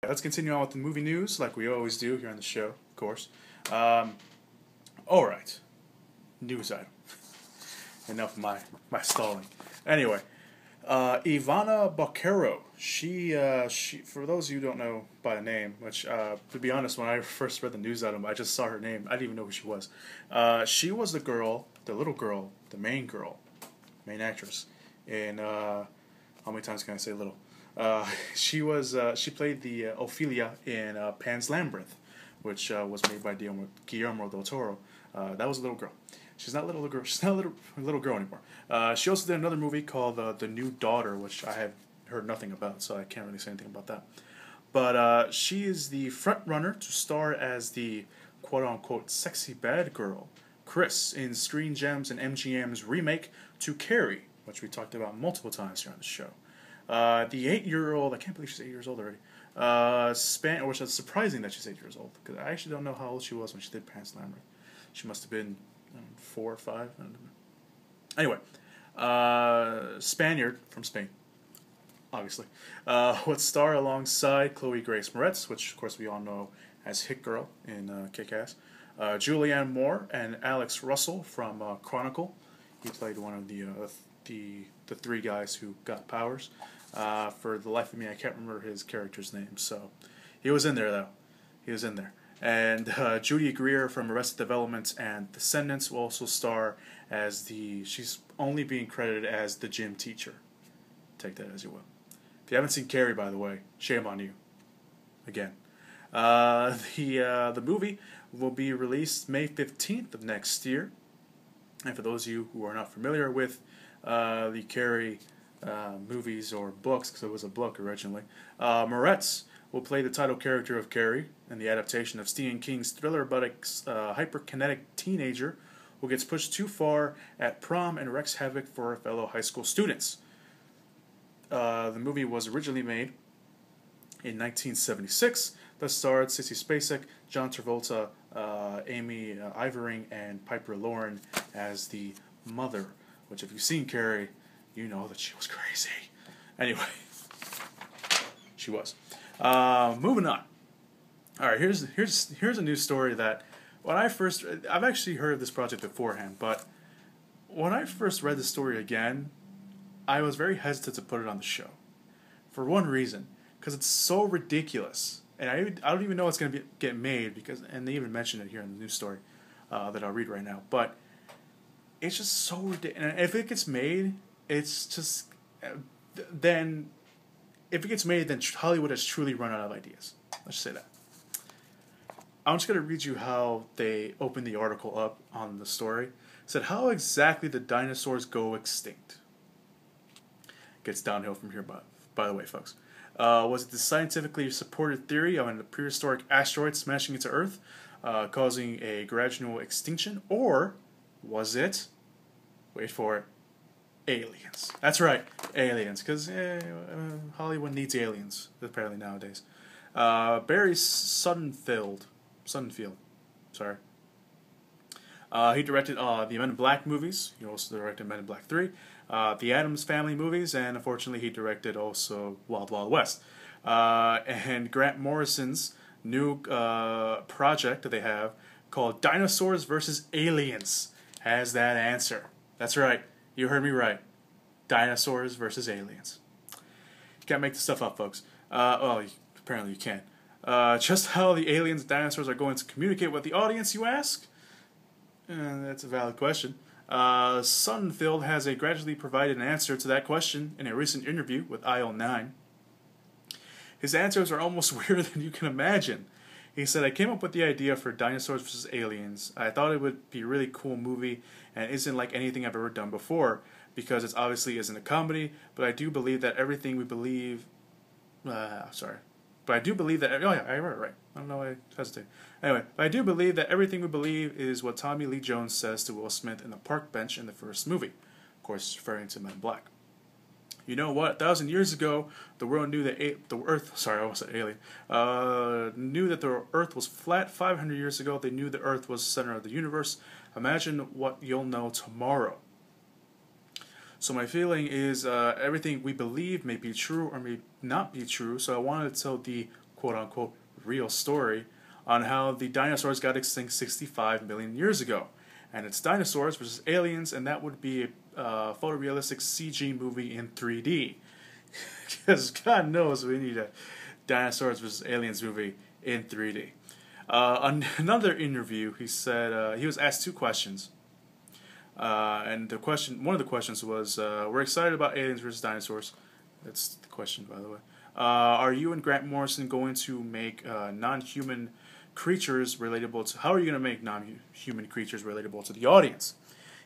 Let's continue on with the movie news, like we always do here on the show, of course. Alright. News item. Enough of my stalling. Anyway, Ivana Bocchero. She, for those of you who don't know by the name, which, to be honest, when I first read the news item, I just saw her name. I didn't even know who she was. She was the little girl, the main main actress in, how many times can I say little? She played the Ophelia in Pan's Labyrinth, which was made by Guillermo del Toro. That was a little girl. She's not a little girl. She's not a little girl anymore. She also did another movie called The New Daughter, which I have heard nothing about, so I can't really say anything about that. But she is the front runner to star as the quote-unquote sexy bad girl, Chris, in Screen Gems and MGM's remake to Carrie, which we talked about multiple times here on the show. The 8-year-old, I can't believe she's 8 years old already, which is surprising that she's 8 years old, because I actually don't know how old she was when she did Pan's Labyrinth. She must have been 4 or 5. I don't know. Anyway, Spaniard from Spain, obviously, would star alongside Chloe Grace Moretz, which of course we all know as Hit Girl in Kick-Ass, Julianne Moore and Alex Russell from Chronicle. He played one of the three guys who got powers. For the life of me, I can't remember his character's name. So he was in there, though. He was in there. And Judy Greer from Arrested Development and Descendants will also star as she's only being credited as the gym teacher. Take that as you will. If you haven't seen Carrie, by the way, shame on you. Again. The movie will be released May 15th of next year. And for those of you who are not familiar with the Carrie movies or books, because it was a book originally, Moretz will play the title character of Carrie in the adaptation of Stephen King's thriller about a hyperkinetic teenager who gets pushed too far at prom and wreaks havoc for her fellow high school students. The movie was originally made in 1976. That starred Sissy Spacek, John Travolta, Amy Ivering, and Piper Lauren as the mother. Which, if you've seen Carrie, you know that she was crazy. Anyway, she was. Moving on. All right, here's a news story that I've actually heard of this project beforehand, but when I first read the story again, I was very hesitant to put it on the show, for one reason, because it's so ridiculous, and I don't even know it's going to get made and they even mentioned it here in the news story that I'll read right now, but it's just so ridiculous. And if it gets made, it's just then. If it gets made, then Hollywood has truly run out of ideas. Let's just say that. I'm just going to read you how they opened the article up on the story. It said, how exactly did dinosaurs go extinct? Gets downhill from here, by the way, folks. Was it the scientifically supported theory of a prehistoric asteroid smashing into Earth, causing a gradual extinction? Or was it, wait for it, aliens? That's right, aliens, because Hollywood needs aliens, apparently, nowadays. Barry Sonnenfeld, sorry. He directed the Men in Black movies. He also directed Men in Black 3, the Addams Family movies, and unfortunately he directed also Wild Wild West. And Grant Morrison's new project that they have called Dinosaurs vs. Aliens has that answer. That's right. You heard me right. Dinosaurs versus aliens. You can't make this stuff up, folks. Well, apparently you can. Just how the aliens and dinosaurs are going to communicate with the audience, you ask? That's a valid question. Sonnenfeld has gradually provided an answer to that question in a recent interview with IO9. His answers are almost weirder than you can imagine. He said, I came up with the idea for Dinosaurs vs. Aliens. I thought it would be a really cool movie and isn't like anything I've ever done before because it obviously isn't a comedy, but I do believe that everything we believe... But I do believe that... Oh yeah, I read it right. I don't know why I hesitate. Anyway, but I do believe that everything we believe is what Tommy Lee Jones says to Will Smith in the park bench in the first movie. Of course, referring to Men in Black. You know what? 1,000 years ago, the world knew that the Earth... Sorry, I almost said alien. Knew that the Earth was flat. 500 years ago, they knew the Earth was the center of the universe. Imagine what you'll know tomorrow. So my feeling is everything we believe may be true or may not be true. So I wanted to tell the quote-unquote real story on how the dinosaurs got extinct 65 million years ago. And it's dinosaurs versus aliens, and that would be a photorealistic CG movie in 3D. Because God knows we need a dinosaurs versus aliens movie in 3D. Another interview, he said he was asked two questions. And one of the questions was, we're excited about aliens versus dinosaurs. That's the question, by the way. Are you and Grant Morrison going to make non-human creatures relatable to... How are you going to make non-human creatures relatable to the audience?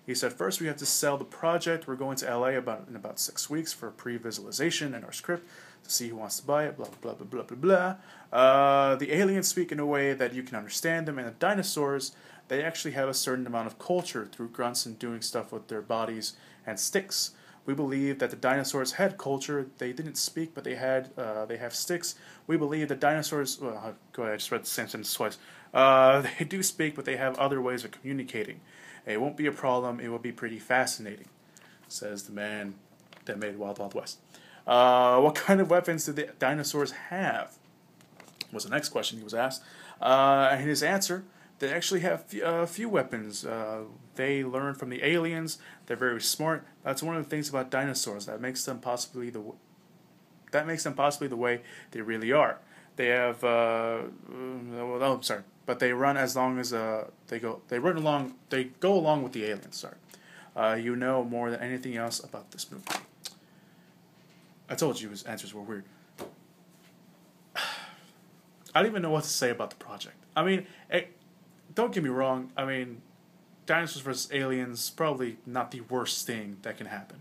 He said, first we have to sell the project. We're going to LA in about 6 weeks for pre-visualization and our script to see who wants to buy it, blah, blah, blah, blah, blah, blah. The aliens speak in a way that you can understand them, and the dinosaurs, they actually have a certain amount of culture through grunts and doing stuff with their bodies and sticks. We believe that the dinosaurs had culture. They didn't speak, but they have sticks. We believe that dinosaurs... Well, go ahead, I just read the same sentence twice. They do speak, but they have other ways of communicating. It won't be a problem. It will be pretty fascinating, says the man that made Wild Wild West. What kind of weapons do the dinosaurs have? Was the next question he was asked. And his answer, they actually have a few weapons. They learn from the aliens. They're very smart. That's one of the things about dinosaurs that makes them possibly the way they really are. They have I'm sorry, but they run as long as they go along with the aliens. Sorry, you know more than anything else about this movie. I told you his answers were weird. I don't even know what to say about the project. I mean, don't get me wrong. I mean, dinosaurs versus aliens, probably not the worst thing that can happen.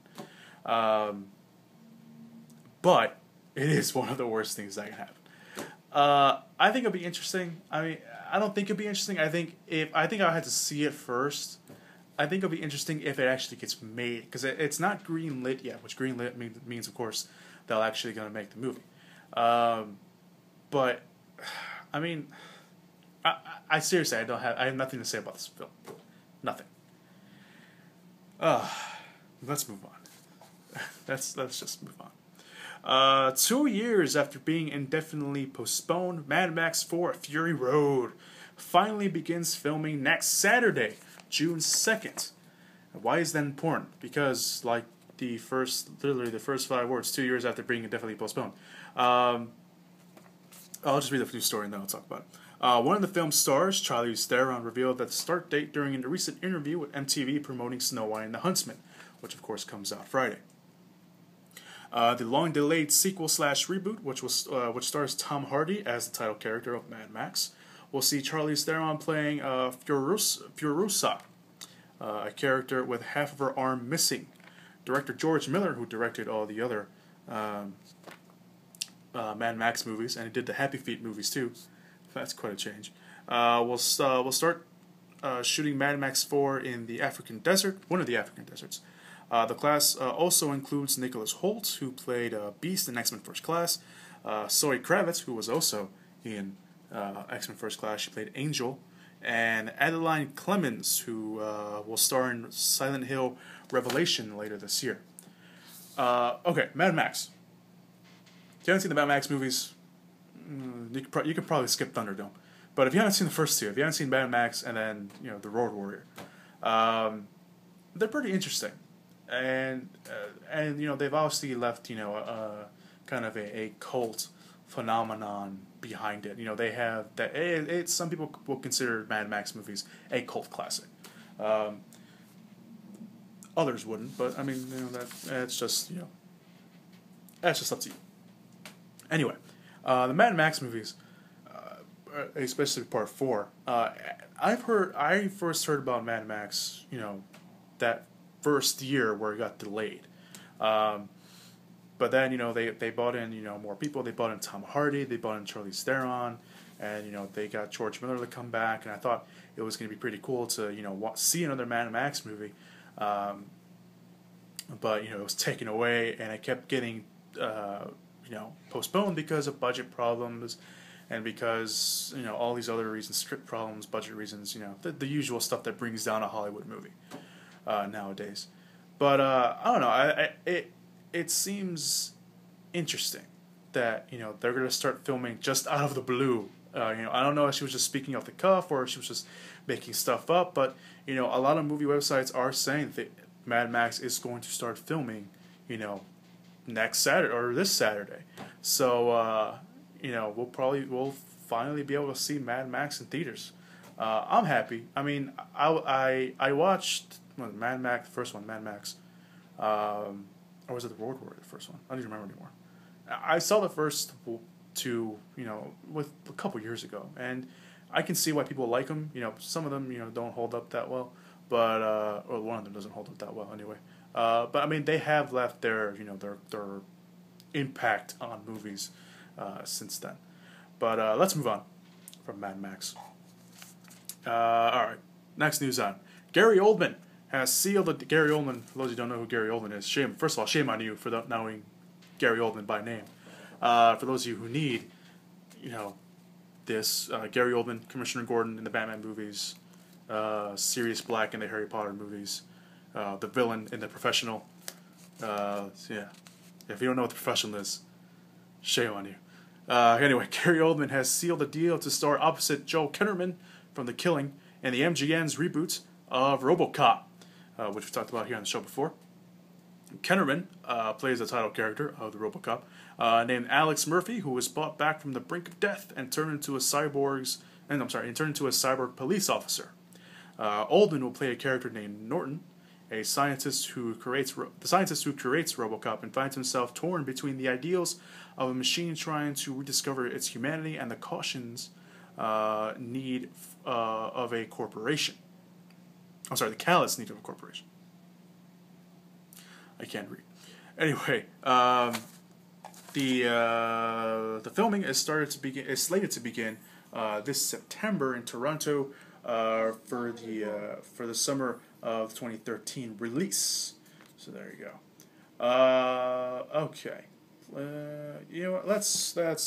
But it is one of the worst things that can happen. I think it'll be interesting. I mean, I don't think it'll be interesting. I think I had to see it first. I think it'll be interesting if it actually gets made, because it's not green lit yet, which green lit means, of course, they're actually going to make the movie. But I mean, I seriously, I have nothing to say about this film. Nothing. Let's move on. Let's just move on. 2 years after being indefinitely postponed, Mad Max 4: Fury Road finally begins filming next Saturday, June 2nd. Why is that important? Because, like literally the first 5 words, 2 years after being indefinitely postponed. I'll just read the news story and then I'll talk about it. One of the film's stars, Charlize Theron, revealed that the start date during a recent interview with MTV promoting Snow White and the Huntsman, which of course comes out Friday. The long-delayed sequel/reboot, which stars Tom Hardy as the title character of Mad Max, will see Charlize Theron playing Furiosa, a character with half of her arm missing. Director George Miller, who directed all the other Mad Max movies, and he did the Happy Feet movies too. That's quite a change. We'll start shooting Mad Max 4 in the African desert, one of the African deserts. The class also includes Nicholas Hoult, who played Beast in X-Men First Class, Zoe Kravitz, who was also in X-Men First Class, she played Angel, and Adeline Clemens, who will star in Silent Hill Revelation later this year. Okay, Mad Max. If you haven't seen the Mad Max movies, you could probably skip Thunderdome. But if you haven't seen the first two, if you haven't seen Mad Max and then The Road Warrior, they're pretty interesting. And they've obviously left kind of a cult phenomenon behind it. They have that. Some people will consider Mad Max movies a cult classic. Others wouldn't, but I mean, that's just up to you. Anyway, the Mad Max movies, especially Part 4. I first heard about Mad Max, that first year where it got delayed. But then, they brought in, more people. They brought in Tom Hardy. They brought in Charlize Theron. And, they got George Miller to come back. And I thought it was going to be pretty cool to, see another Mad Max movie. But, it was taken away. And it kept getting, postponed because of budget problems. And because, all these other reasons, script problems, budget reasons, the usual stuff that brings down a Hollywood movie nowadays. But I don't know. It seems interesting that they're gonna start filming just out of the blue. I don't know if she was just speaking off the cuff or if she was just making stuff up, but a lot of movie websites are saying that Mad Max is going to start filming, next Saturday or this Saturday. So we'll finally be able to see Mad Max in theaters. I'm happy. I mean, I watched Mad Max, the first one, Mad Max, or was it the Road Warrior, the first one? I don't even remember anymore. I saw the first two, with a couple years ago, and I can see why people like them. Some of them, don't hold up that well, but or one of them doesn't hold up that well anyway. But I mean, they have left their impact on movies since then. But let's move on from Mad Max. All right, next news on Gary Oldman has sealed the Gary Oldman. For those who don't know who Gary Oldman is, first of all, shame on you for not knowing Gary Oldman by name. For those of you who need, this Gary Oldman, Commissioner Gordon in the Batman movies, Sirius Black in the Harry Potter movies, the villain in The Professional. Yeah, if you don't know what The Professional is, shame on you. Anyway, Gary Oldman has sealed a deal to star opposite Joel Kinnaman from The Killing and the MGM's reboot of Robocop, which we've talked about here on the show before. Kinnaman plays the title character of the Robocop, named Alex Murphy, who was brought back from the brink of death and turned into a cyborg police officer. Oldman will play a character named Norton, a scientist who curates Robocop and finds himself torn between the ideals of a machine trying to rediscover its humanity and the cautions need of a corporation. The callous need of a corporation. I can't read. Anyway, the filming is slated to begin this September in Toronto for the summer of 2013 release. So there you go. Okay. You know what? Let's